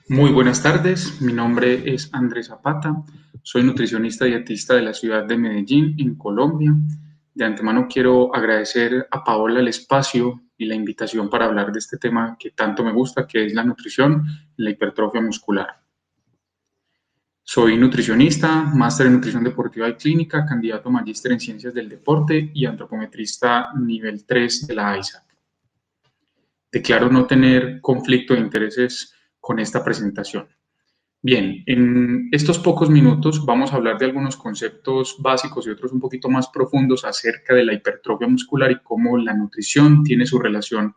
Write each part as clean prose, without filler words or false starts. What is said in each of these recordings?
Muy buenas tardes, mi nombre es Andrés Zapata, soy nutricionista dietista de la ciudad de Medellín, en Colombia. De antemano quiero agradecer a Paola el espacio y la invitación para hablar de este tema que tanto me gusta, que es la nutrición y la hipertrofia muscular. Soy nutricionista, máster en nutrición deportiva y clínica, candidato a magíster en ciencias del deporte y antropometrista nivel 3 de la ISAC. Declaro no tener conflicto de intereses con esta presentación. Bien, en estos pocos minutos vamos a hablar de algunos conceptos básicos y otros un poquito más profundos acerca de la hipertrofia muscular y cómo la nutrición tiene su relación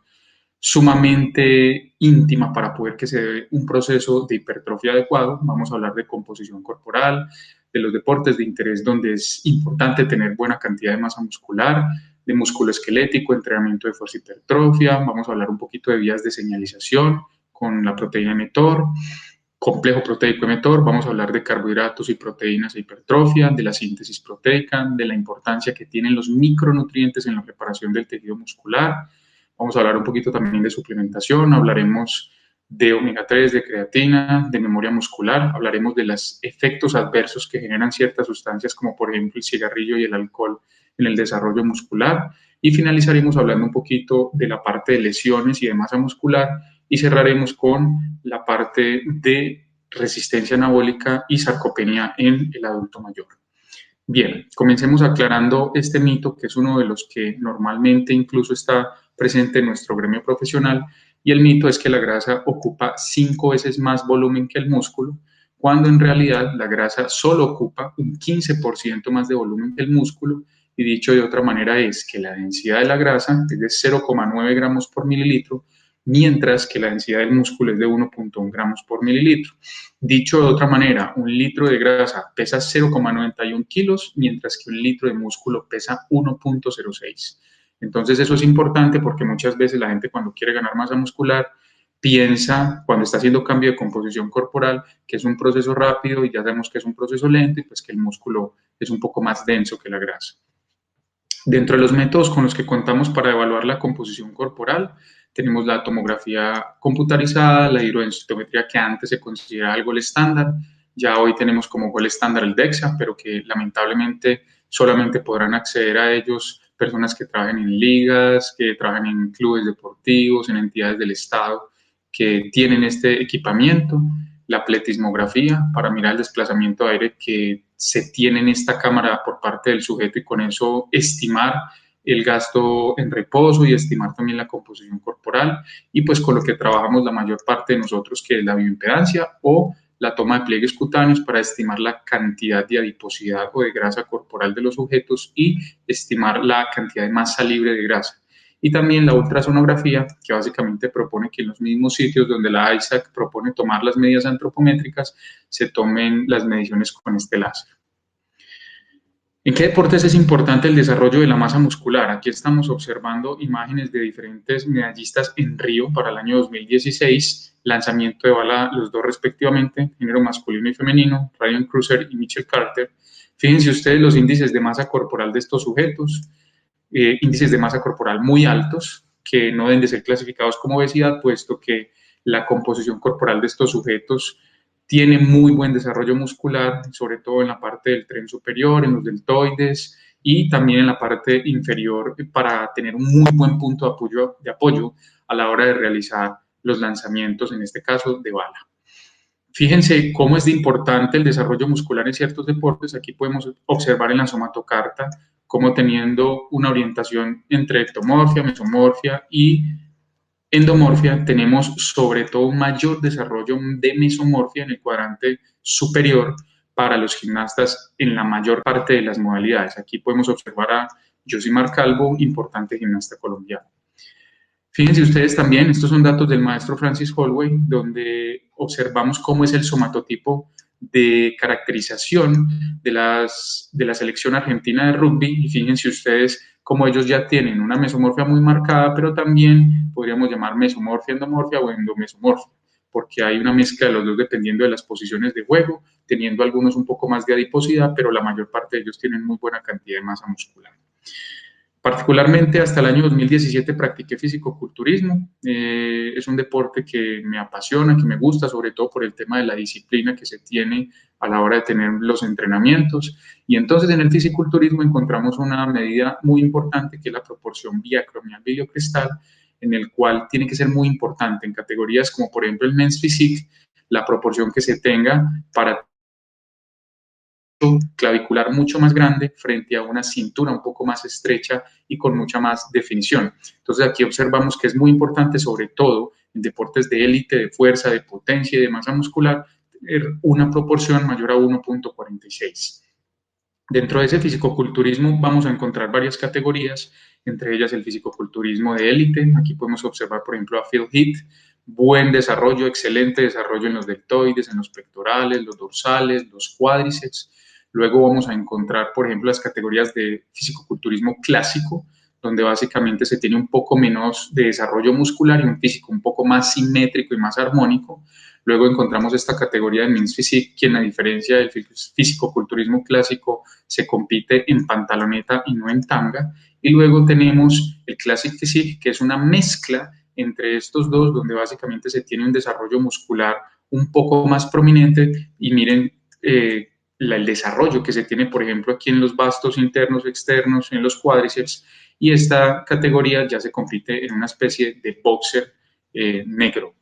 sumamente íntima para poder que se dé un proceso de hipertrofia adecuado. Vamos a hablar de composición corporal, de los deportes de interés donde es importante tener buena cantidad de masa muscular, de músculo esquelético, entrenamiento de fuerza hipertrofia. Vamos a hablar un poquito de vías de señalización con la proteína mTOR, complejo proteico emitor. Vamos a hablar de carbohidratos y proteínas e hipertrofia, de la síntesis proteica, de la importancia que tienen los micronutrientes en la preparación del tejido muscular. Vamos a hablar un poquito también de suplementación, hablaremos de omega 3, de creatina, de memoria muscular, hablaremos de los efectos adversos que generan ciertas sustancias como por ejemplo el cigarrillo y el alcohol en el desarrollo muscular, y finalizaremos hablando un poquito de la parte de lesiones y de masa muscular, y cerraremos con la parte de resistencia anabólica y sarcopenia en el adulto mayor. Bien, comencemos aclarando este mito, que es uno de los que normalmente incluso está presente en nuestro gremio profesional, y el mito es que la grasa ocupa 5 veces más volumen que el músculo, cuando en realidad la grasa solo ocupa un 15% más de volumen que el músculo, y dicho de otra manera es que la densidad de la grasa es de 0,9 gramos por mililitro, mientras que la densidad del músculo es de 1,1 gramos por mililitro. Dicho de otra manera, un litro de grasa pesa 0,91 kilos, mientras que un litro de músculo pesa 1,06. Entonces eso es importante porque muchas veces la gente cuando quiere ganar masa muscular piensa, cuando está haciendo cambio de composición corporal, que es un proceso rápido, y ya sabemos que es un proceso lento y pues que el músculo es un poco más denso que la grasa. Dentro de los métodos con los que contamos para evaluar la composición corporal, tenemos la tomografía computarizada, la hidrodensitometría, que antes se consideraba el gold estándar. Ya hoy tenemos como gold estándar el DEXA, pero que lamentablemente solamente podrán acceder a ellos personas que trabajen en ligas, que trabajen en clubes deportivos, en entidades del Estado que tienen este equipamiento. La pletismografía, para mirar el desplazamiento de aire que se tiene en esta cámara por parte del sujeto, y con eso estimar el gasto en reposo y estimar también la composición corporal, y pues con lo que trabajamos la mayor parte de nosotros, que es la bioimpedancia o la toma de pliegues cutáneos para estimar la cantidad de adiposidad o de grasa corporal de los sujetos y estimar la cantidad de masa libre de grasa. Y también la ultrasonografía, que básicamente propone que en los mismos sitios donde la ISAC propone tomar las medidas antropométricas, se tomen las mediciones con este láser. ¿En qué deportes es importante el desarrollo de la masa muscular? Aquí estamos observando imágenes de diferentes medallistas en Río para el año 2016, lanzamiento de bala los dos respectivamente, género masculino y femenino, Ryan Cruiser y Mitchell Carter. Fíjense ustedes los índices de masa corporal de estos sujetos, índices de masa corporal muy altos, que no deben de ser clasificados como obesidad, puesto que la composición corporal de estos sujetos tiene muy buen desarrollo muscular, sobre todo en la parte del tren superior, en los deltoides, y también en la parte inferior, para tener un muy buen punto de apoyo a la hora de realizar los lanzamientos, en este caso de bala. Fíjense cómo es de importante el desarrollo muscular en ciertos deportes. Aquí podemos observar en la somatocarta cómo, teniendo una orientación entre ectomorfia, mesomorfia y endomorfia, tenemos sobre todo un mayor desarrollo de mesomorfia en el cuadrante superior para los gimnastas en la mayor parte de las modalidades. Aquí podemos observar a Josimar Calvo, importante gimnasta colombiano. Fíjense ustedes también, estos son datos del maestro Francis Holloway, donde observamos cómo es el somatotipo de caracterización de la selección argentina de rugby, y fíjense ustedes cómo ellos ya tienen una mesomorfia muy marcada, pero también podríamos llamar mesomorfia, endomorfia o endomesomorfia, porque hay una mezcla de los dos dependiendo de las posiciones de juego, teniendo algunos un poco más de adiposidad, pero la mayor parte de ellos tienen muy buena cantidad de masa muscular. Particularmente hasta el año 2017 practiqué fisicoculturismo. Es un deporte que me apasiona, que me gusta, sobre todo por el tema de la disciplina que se tiene a la hora de tener los entrenamientos. Y entonces en el fisiculturismo encontramos una medida muy importante que es la proporción biacromial-biliocristal, en el cual tiene que ser muy importante en categorías como por ejemplo el Men's Physique, la proporción que se tenga para clavicular mucho más grande frente a una cintura un poco más estrecha y con mucha más definición. Entonces aquí observamos que es muy importante, sobre todo en deportes de élite, de fuerza, de potencia y de masa muscular, tener una proporción mayor a 1.46. Dentro de ese fisicoculturismo vamos a encontrar varias categorías, entre ellas el fisicoculturismo de élite. Aquí podemos observar, por ejemplo, a Phil Heath, buen desarrollo, excelente desarrollo en los deltoides, en los pectorales, los dorsales, los cuádriceps. Luego vamos a encontrar, por ejemplo, las categorías de fisicoculturismo clásico, donde básicamente se tiene un poco menos de desarrollo muscular y un físico un poco más simétrico y más armónico. Luego encontramos esta categoría de Men's Physique, que a diferencia del fisicoculturismo clásico se compite en pantaloneta y no en tanga. Y luego tenemos el Classic Physique, que es una mezcla entre estos dos, donde básicamente se tiene un desarrollo muscular un poco más prominente. Y miren el desarrollo que se tiene, por ejemplo, aquí en los bastos internos, externos, en los cuádriceps. Y esta categoría ya se compite en una especie de boxer negro.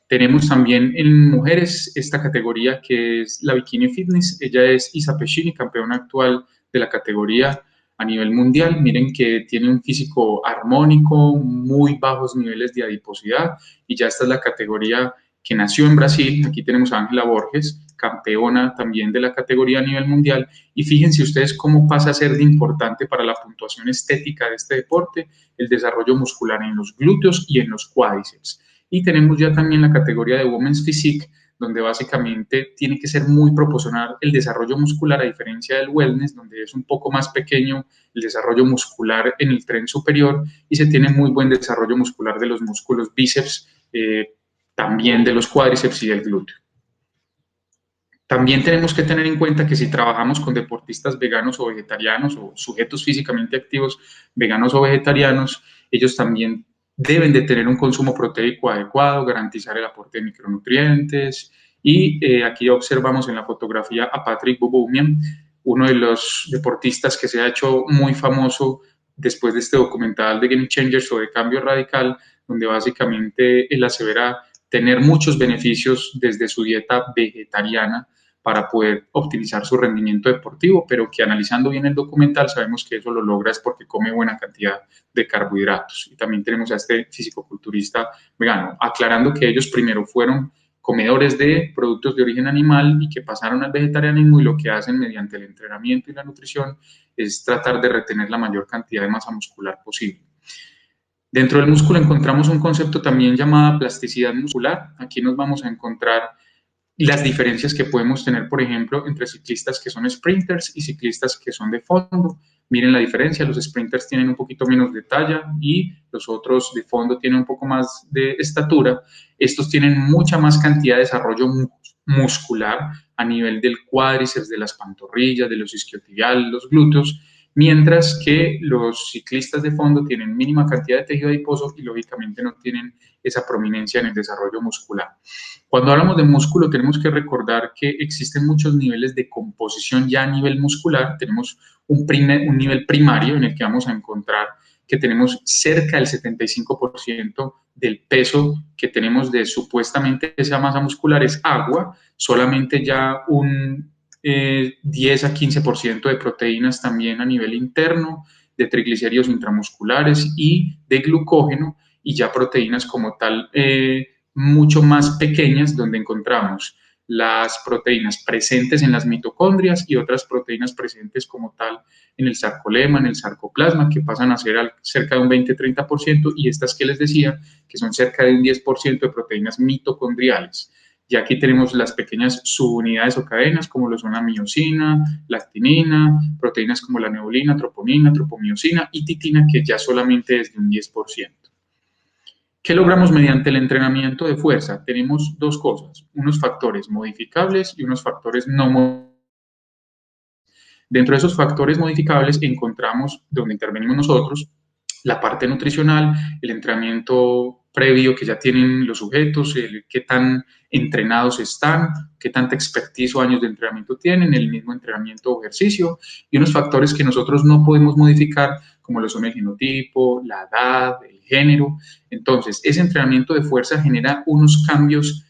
Tenemos también en mujeres esta categoría que es la Bikini Fitness. Ella es Isa Pescini, campeona actual de la categoría a nivel mundial. Miren que tiene un físico armónico, muy bajos niveles de adiposidad y ya esta es la categoría que nació en Brasil. Aquí tenemos a Ángela Borges, campeona también de la categoría a nivel mundial. Y fíjense ustedes cómo pasa a ser de importante para la puntuación estética de este deporte el desarrollo muscular en los glúteos y en los cuádriceps. Y tenemos ya también la categoría de Women's Physique, donde básicamente tiene que ser muy proporcional el desarrollo muscular, a diferencia del wellness, donde es un poco más pequeño el desarrollo muscular en el tren superior y se tiene muy buen desarrollo muscular de los músculos bíceps, también de los cuádriceps y del glúteo. También tenemos que tener en cuenta que si trabajamos con deportistas veganos o vegetarianos o sujetos físicamente activos veganos o vegetarianos, ellos también deben de tener un consumo proteico adecuado, garantizar el aporte de micronutrientes. Y aquí observamos en la fotografía a Patrick Boboumian, uno de los deportistas que se ha hecho muy famoso después de este documental de Game Changers o de Cambio Radical, donde básicamente él asevera tener muchos beneficios desde su dieta vegetariana para poder optimizar su rendimiento deportivo, pero que analizando bien el documental sabemos que eso lo logra es porque come buena cantidad de carbohidratos. Y también tenemos a este fisicoculturista vegano, aclarando que ellos primero fueron comedores de productos de origen animal y que pasaron al vegetarianismo y lo que hacen mediante el entrenamiento y la nutrición es tratar de retener la mayor cantidad de masa muscular posible. Dentro del músculo encontramos un concepto también llamado plasticidad muscular. Aquí nos vamos a encontrar las diferencias que podemos tener, por ejemplo, entre ciclistas que son sprinters y ciclistas que son de fondo. Miren la diferencia, los sprinters tienen un poquito menos de talla y los otros de fondo tienen un poco más de estatura. Estos tienen mucha más cantidad de desarrollo muscular a nivel del cuádriceps, de las pantorrillas, de los isquiotibiales, los glúteos, mientras que los ciclistas de fondo tienen mínima cantidad de tejido adiposo y lógicamente no tienen esa prominencia en el desarrollo muscular. Cuando hablamos de músculo tenemos que recordar que existen muchos niveles de composición ya a nivel muscular. Tenemos un nivel primario en el que vamos a encontrar que tenemos cerca del 75% del peso que tenemos de supuestamente esa masa muscular es agua, solamente ya un 10 a 15% de proteínas también a nivel interno, de triglicéridos intramusculares y de glucógeno, y ya proteínas como tal mucho más pequeñas, donde encontramos las proteínas presentes en las mitocondrias y otras proteínas presentes como tal en el sarcolema, en el sarcoplasma, que pasan a ser cerca de un 20-30%, y estas que les decía, que son cerca de un 10% de proteínas mitocondriales. Y aquí tenemos las pequeñas subunidades o cadenas, como lo son la miosina, la actinina, proteínas como la neulina, troponina, tropomiosina y titina, que ya solamente es de un 10%. ¿Qué logramos mediante el entrenamiento de fuerza? Tenemos dos cosas, unos factores modificables y unos factores no modificables. Dentro de esos factores modificables encontramos, donde intervenimos nosotros, la parte nutricional, el entrenamiento previo que ya tienen los sujetos, qué tan entrenados están, qué tanta expertise o años de entrenamiento tienen, el mismo entrenamiento o ejercicio, y unos factores que nosotros no podemos modificar, como lo son el genotipo, la edad, el género. Entonces, ese entrenamiento de fuerza genera unos cambios,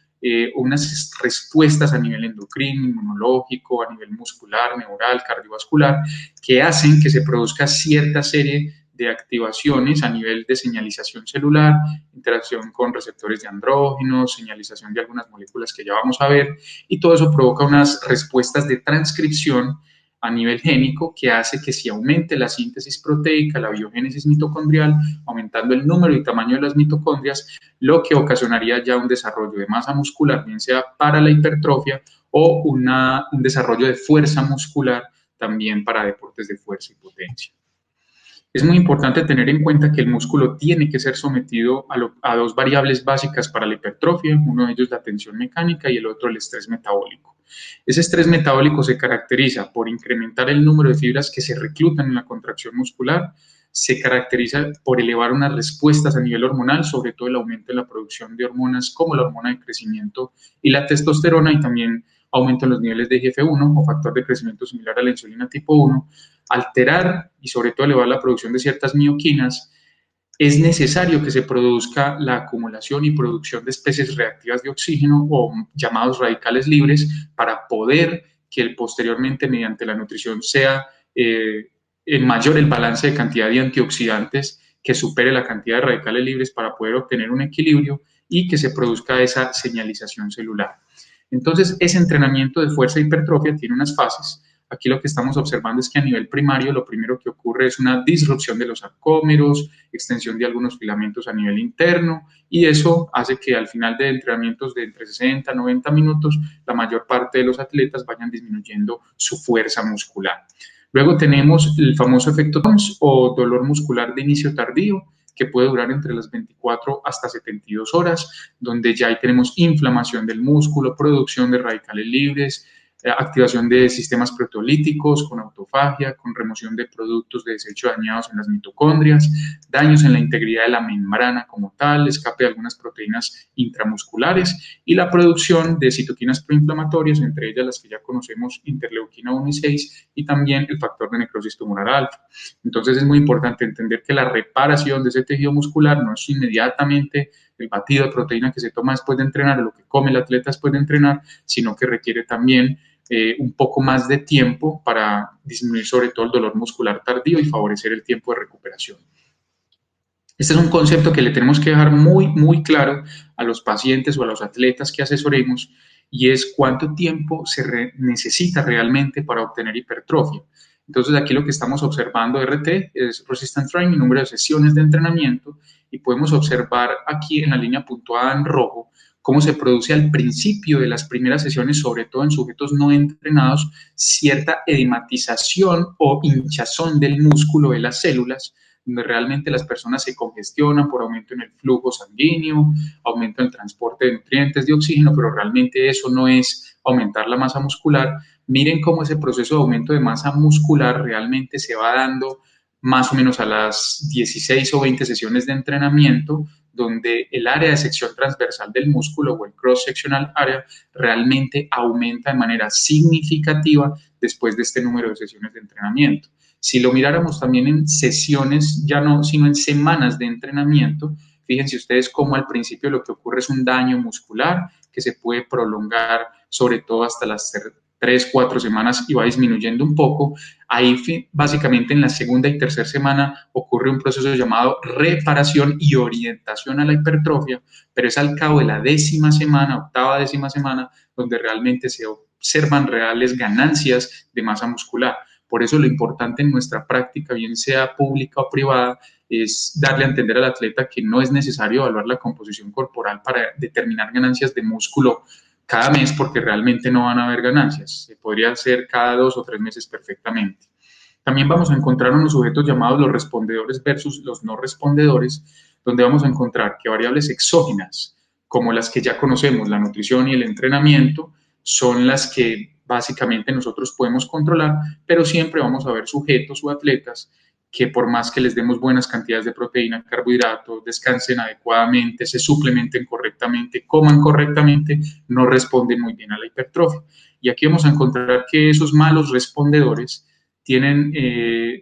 unas respuestas a nivel endocrino, inmunológico, a nivel muscular, neural, cardiovascular, que hacen que se produzca cierta serie de activaciones a nivel de señalización celular, interacción con receptores de andrógenos, señalización de algunas moléculas que ya vamos a ver, y todo eso provoca unas respuestas de transcripción a nivel génico que hace que se aumente la síntesis proteica, la biogénesis mitocondrial, aumentando el número y tamaño de las mitocondrias, lo que ocasionaría ya un desarrollo de masa muscular, bien sea para la hipertrofia o un desarrollo de fuerza muscular también para deportes de fuerza y potencia. Es muy importante tener en cuenta que el músculo tiene que ser sometido a dos variables básicas para la hipertrofia, uno de ellos la tensión mecánica y el otro el estrés metabólico. Ese estrés metabólico se caracteriza por incrementar el número de fibras que se reclutan en la contracción muscular, se caracteriza por elevar unas respuestas a nivel hormonal, sobre todo el aumento en la producción de hormonas como la hormona de crecimiento y la testosterona, y también aumento en los niveles de IGF-1 o factor de crecimiento similar a la insulina tipo 1, alterar y sobre todo elevar la producción de ciertas mioquinas. Es necesario que se produzca la acumulación y producción de especies reactivas de oxígeno o llamados radicales libres para poder que posteriormente mediante la nutrición sea en mayor el balance de cantidad de antioxidantes que supere la cantidad de radicales libres para poder obtener un equilibrio y que se produzca esa señalización celular. Entonces, ese entrenamiento de fuerza e hipertrofia tiene unas fases. Aquí lo que estamos observando es que a nivel primario lo primero que ocurre es una disrupción de los sarcómeros, extensión de algunos filamentos a nivel interno, y eso hace que al final de entrenamientos de entre 60 a 90 minutos la mayor parte de los atletas vayan disminuyendo su fuerza muscular. Luego tenemos el famoso efecto TOMS o dolor muscular de inicio tardío, que puede durar entre las 24 hasta 72 horas, donde ya ahí tenemos inflamación del músculo, producción de radicales libres, activación de sistemas proteolíticos con autofagia, con remoción de productos de desecho dañados en las mitocondrias, daños en la integridad de la membrana como tal, escape de algunas proteínas intramusculares y la producción de citoquinas proinflamatorias, entre ellas las que ya conocemos, interleuquina 1 y 6, y también el factor de necrosis tumoral alfa. Entonces es muy importante entender que la reparación de ese tejido muscular no es inmediatamente el batido de proteína que se toma después de entrenar, lo que come el atleta después de entrenar, sino que requiere también un poco más de tiempo para disminuir sobre todo el dolor muscular tardío y favorecer el tiempo de recuperación. Este es un concepto que le tenemos que dejar muy, muy claro a los pacientes o a los atletas que asesoremos, y es cuánto tiempo se necesita realmente para obtener hipertrofia. Entonces aquí lo que estamos observando RT es Resistance Training, número de sesiones de entrenamiento, y podemos observar aquí en la línea puntuada en rojo cómo se produce al principio de las primeras sesiones, sobre todo en sujetos no entrenados, cierta edematización o hinchazón del músculo de las células, donde realmente las personas se congestionan por aumento en el flujo sanguíneo, aumento en el transporte de nutrientes, de oxígeno, pero realmente eso no es aumentar la masa muscular. Miren cómo ese proceso de aumento de masa muscular realmente se va dando más o menos a las 16 o 20 sesiones de entrenamiento, donde el área de sección transversal del músculo o el cross-sectional area realmente aumenta de manera significativa después de este número de sesiones de entrenamiento. Si lo miráramos también en sesiones, ya no, sino en semanas de entrenamiento, fíjense ustedes cómo al principio lo que ocurre es un daño muscular que se puede prolongar sobre todo hasta las 3, 4 semanas y va disminuyendo un poco. Ahí básicamente en la segunda y tercera semana ocurre un proceso llamado reparación y orientación a la hipertrofia, pero es al cabo de la 10ª semana, 8ª, 10ª semana, donde realmente se observan reales ganancias de masa muscular. Por eso lo importante en nuestra práctica, bien sea pública o privada, es darle a entender al atleta que no es necesario evaluar la composición corporal para determinar ganancias de músculo cada mes, porque realmente no van a haber ganancias. Se podría hacer cada 2 o 3 meses perfectamente. También vamos a encontrar unos sujetos llamados los respondedores versus los no respondedores, donde vamos a encontrar que variables exógenas, como las que ya conocemos, la nutrición y el entrenamiento, son las que básicamente nosotros podemos controlar, pero siempre vamos a ver sujetos o atletas que por más que les demos buenas cantidades de proteína, carbohidratos, descansen adecuadamente, se suplementen correctamente, coman correctamente, no responden muy bien a la hipertrofia. Y aquí vamos a encontrar que esos malos respondedores tienen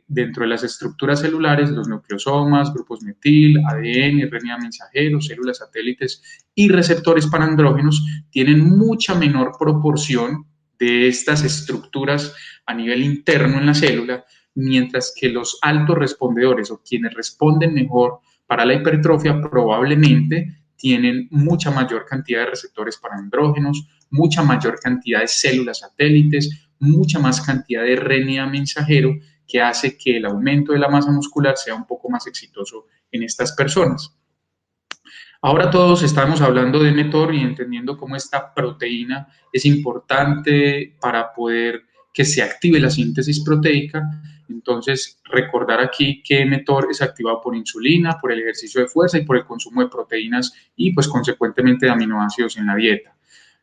dentro de las estructuras celulares los nucleosomas, grupos metil, ADN, RNA mensajero, células satélites y receptores para andrógenos, tienen mucha menor proporción de estas estructuras a nivel interno en la célula, mientras que los altos respondedores o quienes responden mejor para la hipertrofia probablemente tienen mucha mayor cantidad de receptores para andrógenos, mucha mayor cantidad de células satélites, mucha más cantidad de RNA mensajero, que hace que el aumento de la masa muscular sea un poco más exitoso en estas personas. Ahora todos estamos hablando de mTOR y entendiendo cómo esta proteína es importante para poder que se active la síntesis proteica. Entonces, recordar aquí que mTOR es activado por insulina, por el ejercicio de fuerza y por el consumo de proteínas y, pues, consecuentemente de aminoácidos en la dieta.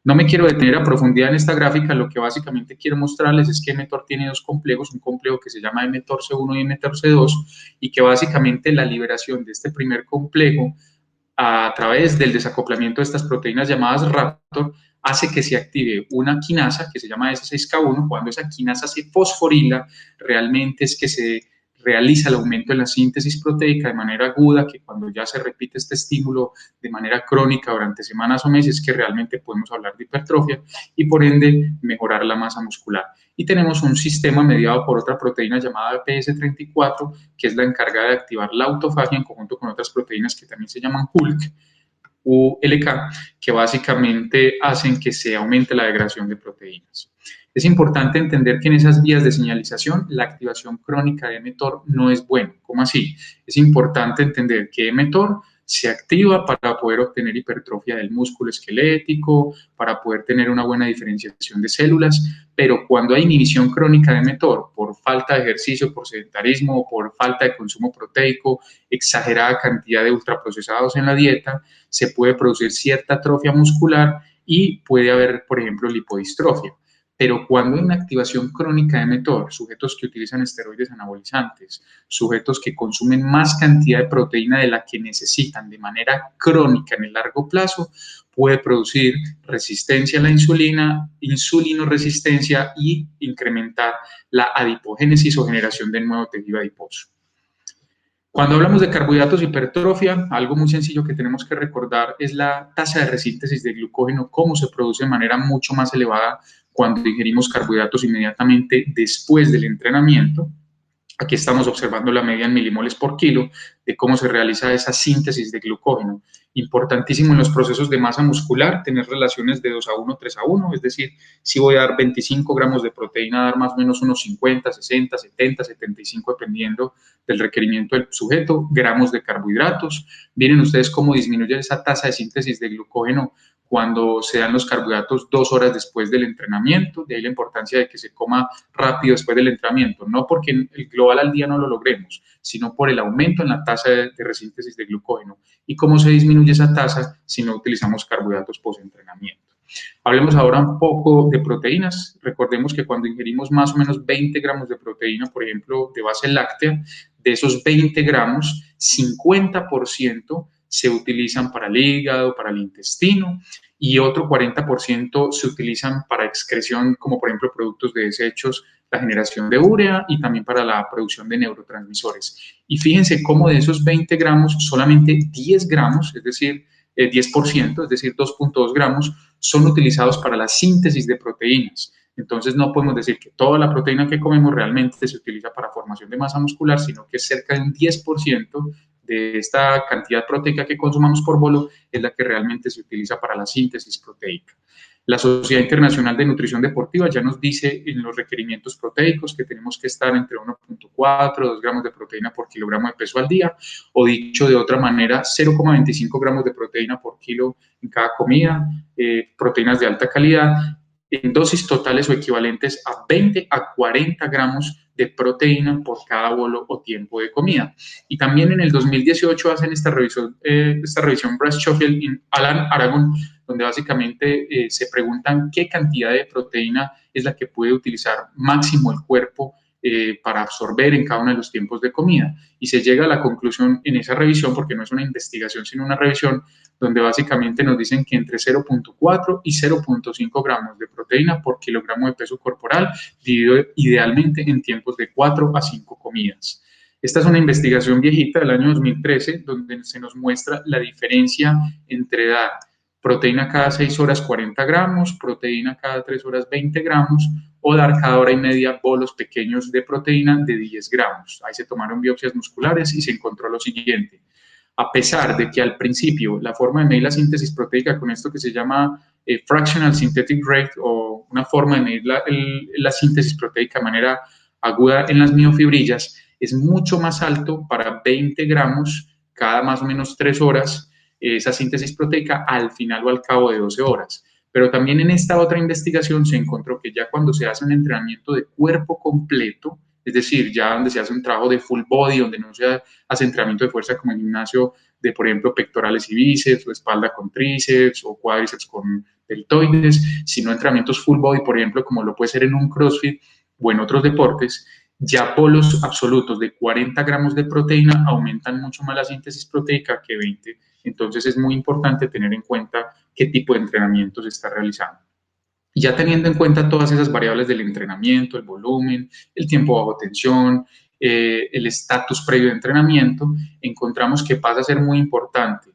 No me quiero detener a profundidad en esta gráfica, lo que básicamente quiero mostrarles es que mTOR tiene dos complejos, un complejo que se llama mTORC1 y mTORC2, y que básicamente la liberación de este primer complejo a través del desacoplamiento de estas proteínas llamadas Raptor, hace que se active una quinasa que se llama S6K1. Cuando esa quinasa se fosforila, realmente es que se realiza el aumento en la síntesis proteica de manera aguda, que cuando ya se repite este estímulo de manera crónica durante semanas o meses, que realmente podemos hablar de hipertrofia y por ende mejorar la masa muscular. Y tenemos un sistema mediado por otra proteína llamada PS34, que es la encargada de activar la autofagia en conjunto con otras proteínas que también se llaman ULK, que básicamente hacen que se aumente la degradación de proteínas. Es importante entender que en esas vías de señalización la activación crónica de mTOR no es buena. ¿Cómo así? Es importante entender que mTOR se activa para poder obtener hipertrofia del músculo esquelético, para poder tener una buena diferenciación de células, pero cuando hay inhibición crónica de mTOR por falta de ejercicio, por sedentarismo o por falta de consumo proteico, exagerada cantidad de ultraprocesados en la dieta, se puede producir cierta atrofia muscular y puede haber, por ejemplo, lipodistrofia. Pero cuando hay una activación crónica de mTOR, sujetos que utilizan esteroides anabolizantes, sujetos que consumen más cantidad de proteína de la que necesitan de manera crónica en el largo plazo, puede producir resistencia a la insulina, insulinoresistencia y incrementar la adipogénesis o generación de nuevo tejido adiposo. Cuando hablamos de carbohidratos y hipertrofia, algo muy sencillo que tenemos que recordar es la tasa de resíntesis de glucógeno, cómo se produce de manera mucho más elevada cuando ingerimos carbohidratos inmediatamente después del entrenamiento. Aquí estamos observando la media en milimoles por kilo de cómo se realiza esa síntesis de glucógeno. Importantísimo en los procesos de masa muscular tener relaciones de 2:1, 3:1, es decir, si voy a dar 25 gramos de proteína, dar más o menos unos 50, 60, 70, 75, dependiendo del requerimiento del sujeto, gramos de carbohidratos. Miren ustedes cómo disminuye esa tasa de síntesis de glucógeno cuando se dan los carbohidratos 2 horas después del entrenamiento. De ahí la importancia de que se coma rápido después del entrenamiento, no porque el global al día no lo logremos, sino por el aumento en la tasa de resíntesis de glucógeno. ¿Y cómo se disminuye esa tasa si no utilizamos carbohidratos post-entrenamiento? Hablemos ahora un poco de proteínas. Recordemos que cuando ingerimos más o menos 20 gramos de proteína, por ejemplo, de base láctea, de esos 20 gramos, 50% se utilizan para el hígado, para el intestino, y otro 40% se utilizan para excreción, como por ejemplo productos de desechos, la generación de urea y también para la producción de neurotransmisores. Y fíjense cómo de esos 20 gramos, solamente 10 gramos, es decir, 10%, es decir, 2.2 gramos, son utilizados para la síntesis de proteínas. Entonces no podemos decir que toda la proteína que comemos realmente se utiliza para formación de masa muscular, sino que cerca de un 10% de esta cantidad proteica que consumamos por bolo es la que realmente se utiliza para la síntesis proteica. La Sociedad Internacional de Nutrición Deportiva ya nos dice en los requerimientos proteicos que tenemos que estar entre 1.4 2 gramos de proteína por kilogramo de peso al día, o dicho de otra manera, 0,25 gramos de proteína por kilo en cada comida, proteínas de alta calidad, en dosis totales o equivalentes a 20 a 40 gramos de proteína por cada bolo o tiempo de comida. Y también en el 2018 hacen esta revisión Bradshaw-Field y Alan Aragon, donde básicamente se preguntan qué cantidad de proteína es la que puede utilizar máximo el cuerpo para absorber en cada uno de los tiempos de comida. Y se llega a la conclusión en esa revisión, porque no es una investigación, sino una revisión, donde básicamente nos dicen que entre 0.4 y 0.5 gramos de proteína por kilogramo de peso corporal, dividido idealmente en tiempos de 4 a 5 comidas. Esta es una investigación viejita del año 2013, donde se nos muestra la diferencia entre dar proteína cada 6 horas 40 gramos, proteína cada 3 horas 20 gramos, o dar cada hora y media bolos pequeños de proteína de 10 gramos. Ahí se tomaron biopsias musculares y se encontró lo siguiente. A pesar de que al principio la forma de medir la síntesis proteica con esto que se llama fractional synthetic rate, o una forma de medir la síntesis proteica de manera aguda en las miofibrillas, es mucho más alto para 20 gramos cada más o menos 3 horas, esa síntesis proteica al final o al cabo de 12 horas. Pero también en esta otra investigación se encontró que ya cuando se hace un entrenamiento de cuerpo completo, es decir, ya donde se hace un trabajo de full body, donde no se hace entrenamiento de fuerza como en gimnasio de, por ejemplo, pectorales y bíceps, o espalda con tríceps, o cuádriceps con deltoides, sino entrenamientos full body, por ejemplo, como lo puede ser en un CrossFit o en otros deportes, ya bolos absolutos de 40 gramos de proteína aumentan mucho más la síntesis proteica que 20. Entonces es muy importante tener en cuenta qué tipo de entrenamiento se está realizando. Y ya teniendo en cuenta todas esas variables del entrenamiento, el volumen, el tiempo bajo tensión, el estatus previo de entrenamiento, encontramos que pasa a ser muy importante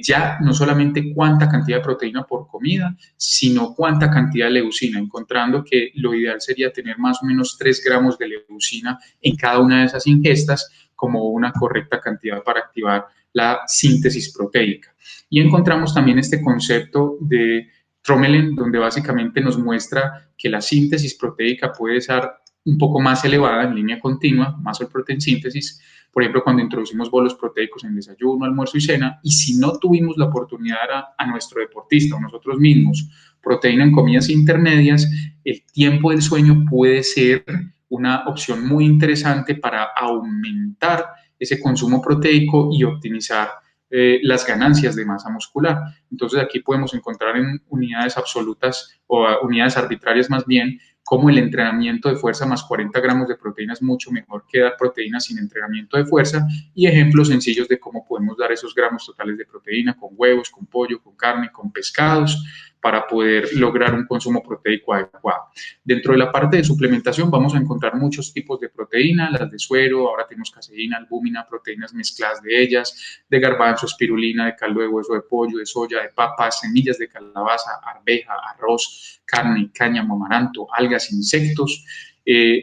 ya no solamente cuánta cantidad de proteína por comida, sino cuánta cantidad de leucina, encontrando que lo ideal sería tener más o menos 3 gramos de leucina en cada una de esas ingestas como una correcta cantidad para activar la síntesis proteica. Y encontramos también este concepto de Tromelin, donde básicamente nos muestra que la síntesis proteica puede ser un poco más elevada en línea continua, muscle protein síntesis, por ejemplo, cuando introducimos bolos proteicos en desayuno, almuerzo y cena, y si no tuvimos la oportunidad a nuestro deportista o nosotros mismos proteína en comidas intermedias, el tiempo del sueño puede ser una opción muy interesante para aumentar ese consumo proteico y optimizar las ganancias de masa muscular. Entonces aquí podemos encontrar en unidades absolutas o unidades arbitrarias más bien, como el entrenamiento de fuerza más 40 gramos de proteína es mucho mejor que dar proteína sin entrenamiento de fuerza, y ejemplos sencillos de cómo podemos dar esos gramos totales de proteína con huevos, con pollo, con carne, con pescados, para poder lograr un consumo proteico adecuado. Dentro de la parte de suplementación vamos a encontrar muchos tipos de proteína, las de suero, ahora tenemos caseína, albúmina, proteínas mezcladas de ellas, de garbanzo, espirulina, de caldo de hueso de pollo, de soya, de papas, semillas de calabaza, arveja, arroz, carne, cáñamo, amaranto, algas, insectos.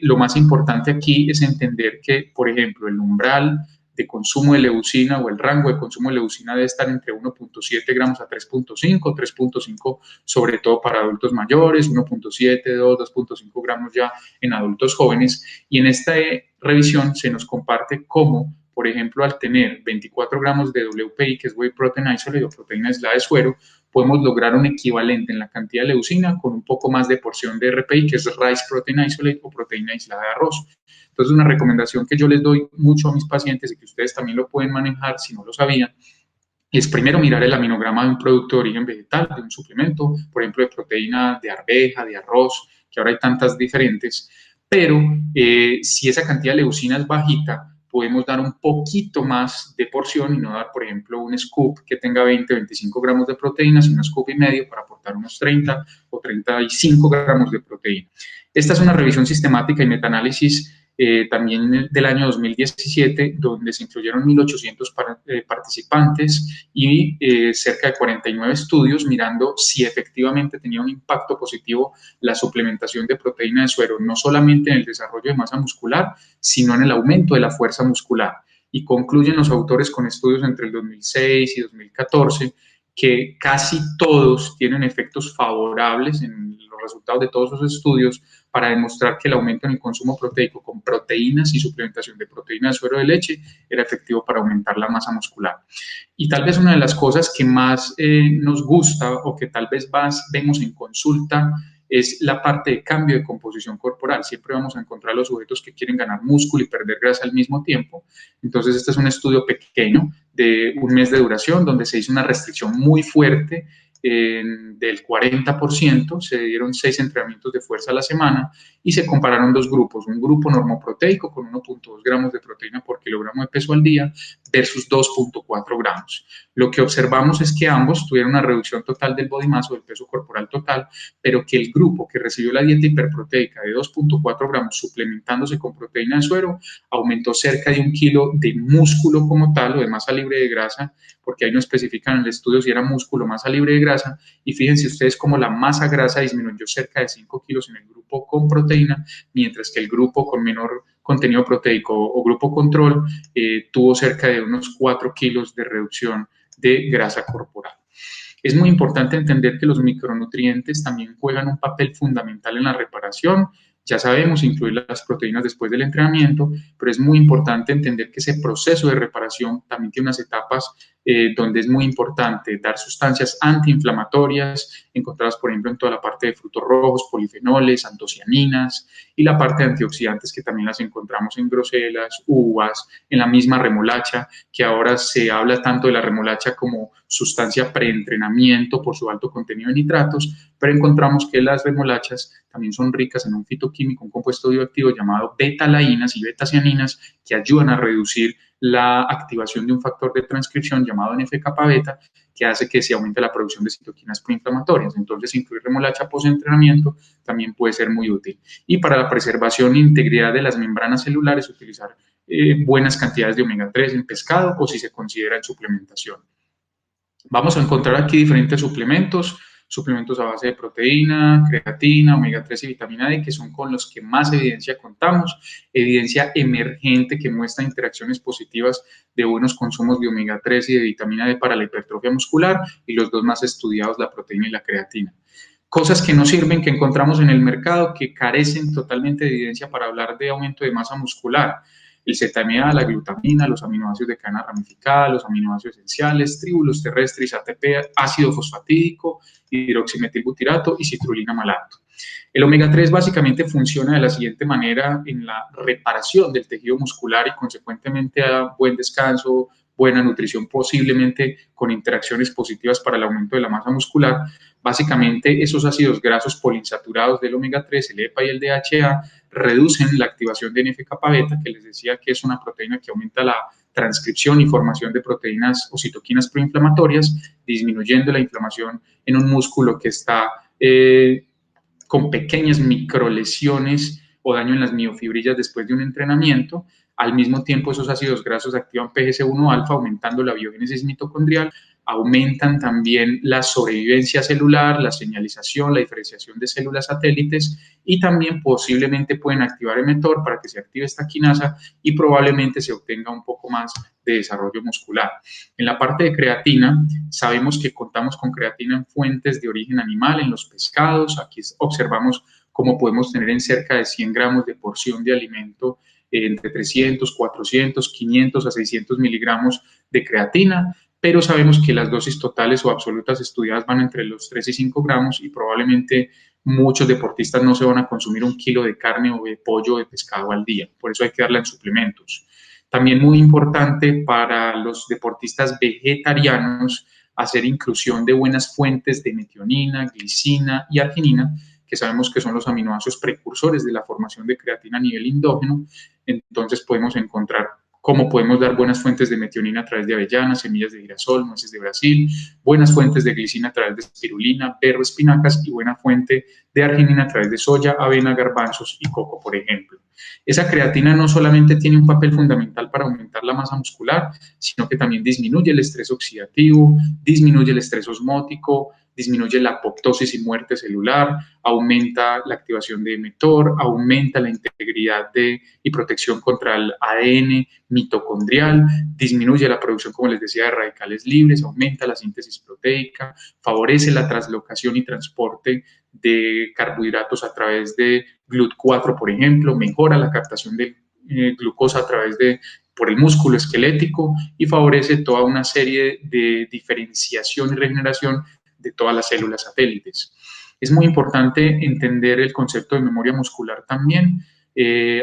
Lo más importante aquí es entender que, por ejemplo, el umbral de consumo de leucina o el rango de consumo de leucina debe estar entre 1.7 gramos a 3.5 sobre todo para adultos mayores, 1.7, 2.5 gramos ya en adultos jóvenes. Y en esta revisión se nos comparte cómo, por ejemplo, al tener 24 gramos de WPI, que es Whey Protein Isolate o proteína aislada de suero, podemos lograr un equivalente en la cantidad de leucina con un poco más de porción de RPI, que es Rice Protein Isolate o proteína aislada de arroz. Entonces, una recomendación que yo les doy mucho a mis pacientes y que ustedes también lo pueden manejar si no lo sabían, es primero mirar el aminograma de un producto de origen vegetal, de un suplemento, por ejemplo, de proteína de arveja, de arroz, que ahora hay tantas diferentes, pero si esa cantidad de leucina es bajita, podemos dar un poquito más de porción y no dar, por ejemplo, un scoop que tenga 20-25 gramos de proteína, sino un scoop y medio para aportar unos 30 o 35 gramos de proteína. Esta es una revisión sistemática y metaanálisis también del año 2017, donde se incluyeron 1.800 participantes y cerca de 49 estudios mirando si efectivamente tenía un impacto positivo la suplementación de proteína de suero, no solamente en el desarrollo de masa muscular, sino en el aumento de la fuerza muscular. Y concluyen los autores con estudios entre el 2006 y 2014 que casi todos tienen efectos favorables en los resultados de todos esos estudios para demostrar que el aumento en el consumo proteico con proteínas y suplementación de proteína de suero de leche era efectivo para aumentar la masa muscular. Y tal vez una de las cosas que más nos gusta o que tal vez más vemos en consulta es la parte de cambio de composición corporal. Siempre vamos a encontrar los sujetos que quieren ganar músculo y perder grasa al mismo tiempo. Entonces, este es un estudio pequeño de un mes de duración donde se hizo una restricción muy fuerte del 40%, se dieron 6 entrenamientos de fuerza a la semana y se compararon dos grupos, un grupo normoproteico con 1.2 gramos de proteína por kilogramo de peso al día versus 2.4 gramos. Lo que observamos es que ambos tuvieron una reducción total del body mass o del peso corporal total, pero que el grupo que recibió la dieta hiperproteica de 2.4 gramos suplementándose con proteína de suero aumentó cerca de 1 kilo de músculo como tal o de masa libre de grasa, porque ahí no especifican en el estudio si era músculo o masa libre de grasa, y fíjense ustedes cómo la masa grasa disminuyó cerca de 5 kilos en el grupo con proteína, mientras que el grupo con menor contenido proteico o grupo control tuvo cerca de unos 4 kilos de reducción de grasa corporal. Es muy importante entender que los micronutrientes también juegan un papel fundamental en la reparación. Ya sabemos incluir las proteínas después del entrenamiento, pero es muy importante entender que ese proceso de reparación también tiene unas etapas donde es muy importante dar sustancias antiinflamatorias, encontradas por ejemplo en toda la parte de frutos rojos, polifenoles, antocianinas, y la parte de antioxidantes que también las encontramos en groselas, uvas, en la misma remolacha, que ahora se habla tanto de la remolacha como sustancia preentrenamiento por su alto contenido de nitratos, pero encontramos que las remolachas también son ricas en un fitoquímico, un compuesto bioactivo llamado beta-lainas y beta-cianinas, que ayudan a reducir la activación de un factor de transcripción llamado NF-kappa beta, que hace que se aumente la producción de citoquinas proinflamatorias. Entonces, incluir remolacha post-entrenamiento también puede ser muy útil. Y para la preservación e integridad de las membranas celulares, utilizar buenas cantidades de omega 3 en pescado o si se considera en suplementación. Vamos a encontrar aquí diferentes suplementos a base de proteína, creatina, omega 3 y vitamina D, que son con los que más evidencia contamos, evidencia emergente que muestra interacciones positivas de buenos consumos de omega 3 y de vitamina D para la hipertrofia muscular, y los dos más estudiados, la proteína y la creatina. Cosas que no sirven, que encontramos en el mercado, que carecen totalmente de evidencia para hablar de aumento de masa muscular: el ZMA, la glutamina, los aminoácidos de cadena ramificada, los aminoácidos esenciales, tríbulos terrestres, ATP, ácido fosfatídico, hidroximetilbutirato y citrulina malato. El omega 3 básicamente funciona de la siguiente manera en la reparación del tejido muscular y consecuentemente a buen descanso, buena nutrición, posiblemente con interacciones positivas para el aumento de la masa muscular. Básicamente esos ácidos grasos poliinsaturados del omega 3, el EPA y el DHA, reducen la activación de NF-kappa beta, que les decía que es una proteína que aumenta la transcripción y formación de proteínas o citoquinas proinflamatorias, disminuyendo la inflamación en un músculo que está con pequeñas microlesiones o daño en las miofibrillas después de un entrenamiento. Al mismo tiempo, esos ácidos grasos activan PGC1-alfa, aumentando la biogénesis mitocondrial, aumentan también la sobrevivencia celular, la señalización, la diferenciación de células satélites, y también posiblemente pueden activar mTOR para que se active esta quinasa y probablemente se obtenga un poco más de desarrollo muscular. En la parte de creatina, sabemos que contamos con creatina en fuentes de origen animal, en los pescados. Aquí observamos cómo podemos tener en cerca de 100 gramos de porción de alimento entre 300, 400, 500 a 600 miligramos de creatina, pero sabemos que las dosis totales o absolutas estudiadas van entre los 3 y 5 gramos, y probablemente muchos deportistas no se van a consumir 1 kilo de carne o de pollo o de pescado al día, por eso hay que darla en suplementos. También muy importante para los deportistas vegetarianos hacer inclusión de buenas fuentes de metionina, glicina y arginina, que sabemos que son los aminoácidos precursores de la formación de creatina a nivel endógeno. Entonces podemos encontrar cómo podemos dar buenas fuentes de metionina a través de avellanas, semillas de girasol, nueces de Brasil, buenas fuentes de glicina a través de espirulina, berro, espinacas, y buena fuente de arginina a través de soya, avena, garbanzos y coco, por ejemplo. Esa creatina no solamente tiene un papel fundamental para aumentar la masa muscular, sino que también disminuye el estrés oxidativo, disminuye el estrés osmótico, disminuye la apoptosis y muerte celular, aumenta la activación de mTOR, aumenta la integridad y protección contra el ADN mitocondrial, disminuye la producción, como les decía, de radicales libres, aumenta la síntesis proteica, favorece la translocación y transporte de carbohidratos a través de GLUT4, por ejemplo, mejora la captación de glucosa a través por el músculo esquelético, y favorece toda una serie de diferenciación y regeneración de todas las células satélites. Es muy importante entender el concepto de memoria muscular también.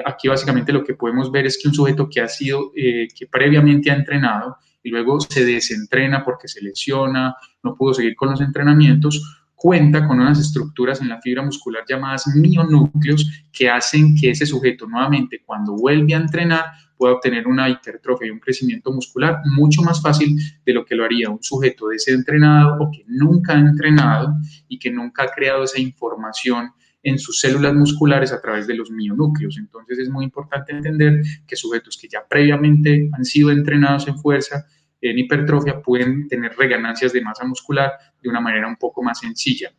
Aquí básicamente lo que podemos ver es que un sujeto que que previamente ha entrenado y luego se desentrena porque se lesiona, no pudo seguir con los entrenamientos, cuenta con unas estructuras en la fibra muscular llamadas mionúcleos que hacen que ese sujeto nuevamente cuando vuelve a entrenar pueda obtener una hipertrofia y un crecimiento muscular mucho más fácil de lo que lo haría un sujeto desentrenado o que nunca ha entrenado y que nunca ha creado esa información en sus células musculares a través de los mionúcleos. Entonces es muy importante entender que sujetos que ya previamente han sido entrenados en fuerza, en hipertrofia, pueden tener reganancias de masa muscular de una manera un poco más sencilla.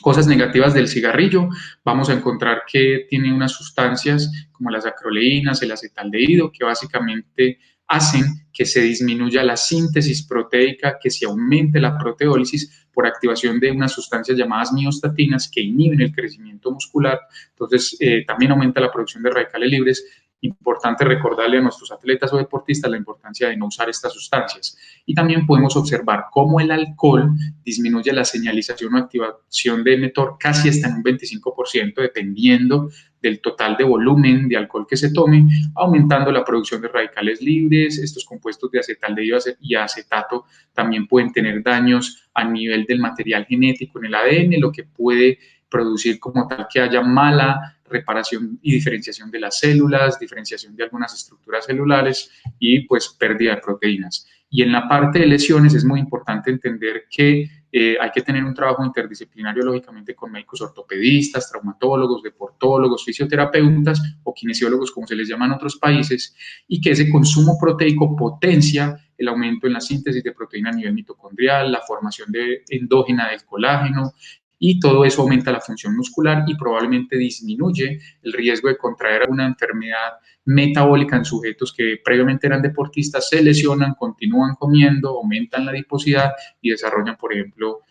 Cosas negativas del cigarrillo, vamos a encontrar que tiene unas sustancias como las acroleínas, el acetaldehído, que básicamente hacen que se disminuya la síntesis proteica, que se aumente la proteólisis por activación de unas sustancias llamadas miostatinas que inhiben el crecimiento muscular. Entonces, también aumenta la producción de radicales libres. Importante recordarle a nuestros atletas o deportistas la importancia de no usar estas sustancias. Y también podemos observar cómo el alcohol disminuye la señalización o activación de mTOR casi hasta en un 25%, dependiendo del total de volumen de alcohol que se tome, aumentando la producción de radicales libres. Estos compuestos de acetaldehído y acetato también pueden tener daños a nivel del material genético en el ADN, lo que puede producir como tal que haya mala reparación y diferenciación de las células, diferenciación de algunas estructuras celulares y pues pérdida de proteínas. Y en la parte de lesiones es muy importante entender que hay que tener un trabajo interdisciplinario, lógicamente, con médicos ortopedistas, traumatólogos, deportólogos, fisioterapeutas o kinesiólogos, como se les llama en otros países, y que ese consumo proteico potencia el aumento en la síntesis de proteína a nivel mitocondrial, la formación endógena del colágeno, y todo eso aumenta la función muscular y probablemente disminuye el riesgo de contraer una enfermedad metabólica en sujetos que previamente eran deportistas, se lesionan, continúan comiendo, aumentan la adiposidad y desarrollan, por ejemplo,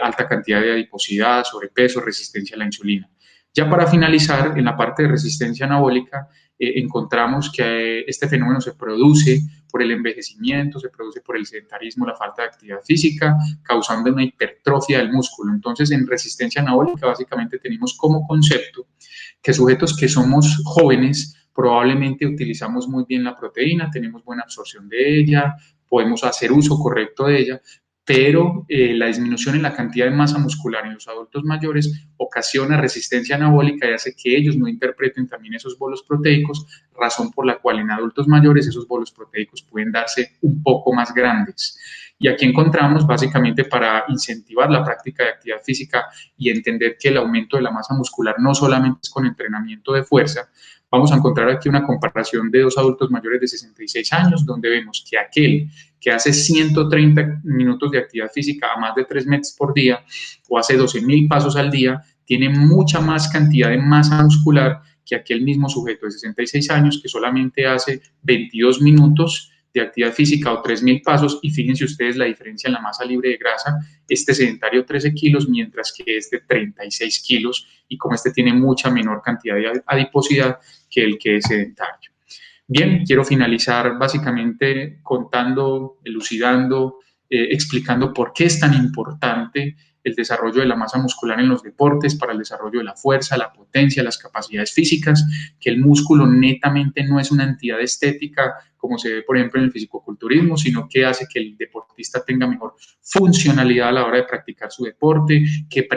alta cantidad de adiposidad, sobrepeso, resistencia a la insulina. Ya para finalizar, en la parte de resistencia anabólica, encontramos que este fenómeno se produce por el envejecimiento, se produce por el sedentarismo, la falta de actividad física, causando una hipertrofia del músculo. Entonces, en resistencia anabólica, básicamente tenemos como concepto que sujetos que somos jóvenes, probablemente utilizamos muy bien la proteína, tenemos buena absorción de ella, podemos hacer uso correcto de ella, pero la disminución en la cantidad de masa muscular en los adultos mayores ocasiona resistencia anabólica y hace que ellos no interpreten también esos bolos proteicos, razón por la cual en adultos mayores esos bolos proteicos pueden darse un poco más grandes. Y aquí encontramos básicamente para incentivar la práctica de actividad física y entender que el aumento de la masa muscular no solamente es con entrenamiento de fuerza. Vamos a encontrar aquí una comparación de dos adultos mayores de 66 años, donde vemos que aquel que hace 130 minutos de actividad física a más de 3 metros por día o hace 12.000 pasos al día, tiene mucha más cantidad de masa muscular que aquel mismo sujeto de 66 años que solamente hace 22 minutos de actividad física o 3.000 pasos, y fíjense ustedes la diferencia en la masa libre de grasa, este sedentario 13 kilos, mientras que este 36 kilos, y como este tiene mucha menor cantidad de adiposidad que el que es sedentario. Bien, quiero finalizar básicamente contando, elucidando, explicando por qué es tan importante el desarrollo de la masa muscular en los deportes para el desarrollo de la fuerza, la potencia, las capacidades físicas, que el músculo netamente no es una entidad estética como se ve, por ejemplo, en el fisicoculturismo, sino que hace que el deportista tenga mejor funcionalidad a la hora de practicar su deporte, que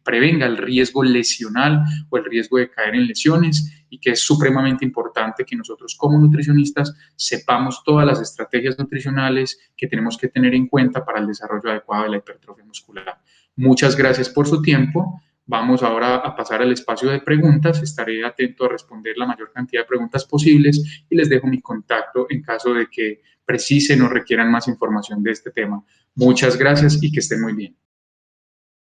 prevenga el riesgo lesional o el riesgo de caer en lesiones, y que es supremamente importante que nosotros como nutricionistas sepamos todas las estrategias nutricionales que tenemos que tener en cuenta para el desarrollo adecuado de la hipertrofia muscular. Muchas gracias por su tiempo. Vamos ahora a pasar al espacio de preguntas. Estaré atento a responder la mayor cantidad de preguntas posibles y les dejo mi contacto en caso de que precisen o requieran más información de este tema. Muchas gracias y que estén muy bien.